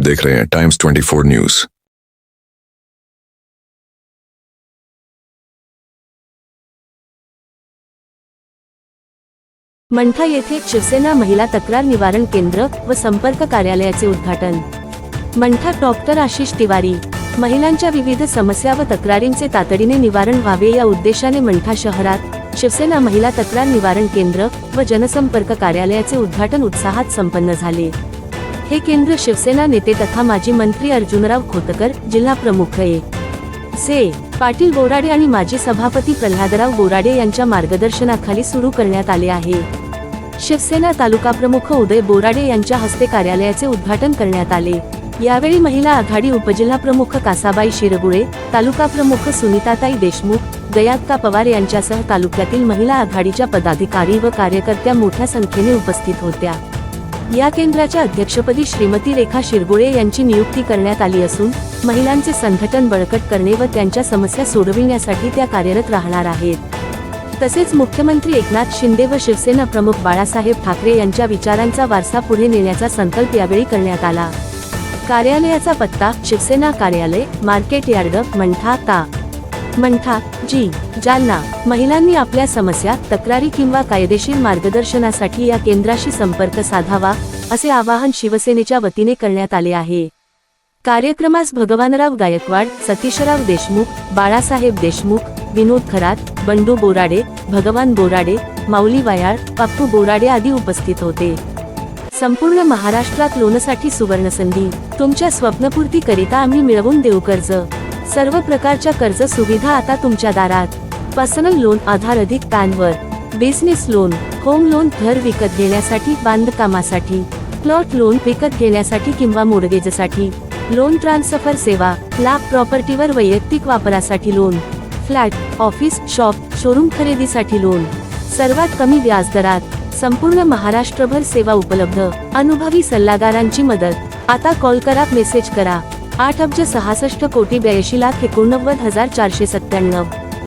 देख रहे हैं टाइम्स 24 न्यूज। मंठा येथे शिवसेना महिला तक्रार निवारण केंद्र व संपर्क कार्यालयाचे उद्घाटन। मंठा डॉक्टर आशिष तिवारी। महिलांच्या विविध समस्या व तक्रारींचे तातडीने निवारण व्हावे या उद्देशाने मंठा शहरात शिवसेना महिला तक्रार निवारण केंद्र व जनसंपर्क कार्यालयाचे उद्घाटन उत्साहात संपन्न झाले। हे केंद्र शिवसेना नेते तथा माजी मंत्री अर्जुनराव खोतकर, जिल्हा प्रमुख से पाटील बोराडे आणि माजी सभापती प्रल्हादराव बोराडे यांच्या मार्गदर्शनाखाली सुरू करण्यात आले आहे। शिवसेना तालुका प्रमुख उदय बोराडे यांच्या हस्ते कार्यालयाचे उद्घाटन करण्यात आले। यावेळी महिला आघाडी उपजिल्हा प्रमुख कासाबाई शिरगुळे, तालुका प्रमुख सुनीताताई देशमुख, गयात्का पवार यांच्यासह तालुक्यातील महिला आघाडीच्या पदाधिकारी व कार्यकर्त्या मोठ्या संख्येने उपस्थित होत्या। या केंद्राच्या अध्यक्षपदी श्रीमती रेखा शिरगुळे यांची नियुक्ती करण्यात आली असून महिलांचे संघटन बळकट करणे व त्यांच्या समस्या सोडविण्यासाठी त्या कार्यरत राहणार आहेत। तसेच मुख्यमंत्री एकनाथ शिंदे व शिवसेना प्रमुख बाळासाहेब ठाकरे यांच्या विचारांचा वारसा पुढे नेण्याचा संकल्प यावेळी करण्यात आला। कार्यालयाचा पत्ता: शिवसेना कार्यालय, मार्केट यार्ड, मंठा ता. मंठा जी. जालना। महिलांनी आपल्या समस्या, तक्रारी किंवा कायदेशीर मार्गदर्शनासाठी या केंद्राशी संपर्क साधावा, असे आवाहन शिवसेनेच्या वतीने करण्यात आले आहे। कार्यक्रमास भगवानराव गायकवाड, सतीशराव देशमुख, बाळासाहेब देशमुख, विनोद खरात, बंडू बोराडे, भगवान बोराडे, माऊली वायाळ, पप्पू बोराडे आदी उपस्थित होते। संपूर्ण महाराष्ट्रात लोनसाठी सुवर्णसंधी। तुमच्या स्वप्नपूर्तीकरिता आम्ही मिळवून देऊ कर्ज। सर्व प्रकारच्या कर्ज सुविधा आता तुमच्या दारात। पर्सनल लोन आधार अधिक पॅनवर, बिझनेस लोन, होम लोन घर विकत घेण्यासाठी, बांधकामासाठी, प्लॉट लोन विकत घेण्यासाठी किंवा मोडगेजसाठी, लोन ट्रान्सफर सेवा, लाख प्रॉपर्टीवर वैयक्तिक वापरासाठी loan, flat, office, shop, showroom खरेदीसाठी लोन, सर्वात कमी व्याजदरात, संपूर्ण महाराष्ट्रभर सेवा उपलब्ध, अनुभवी सल्लागारांची मदत। आता कॉल करा, मेसेज करा। 8 अब्ज 66 कोटी 82 लाख 89,497।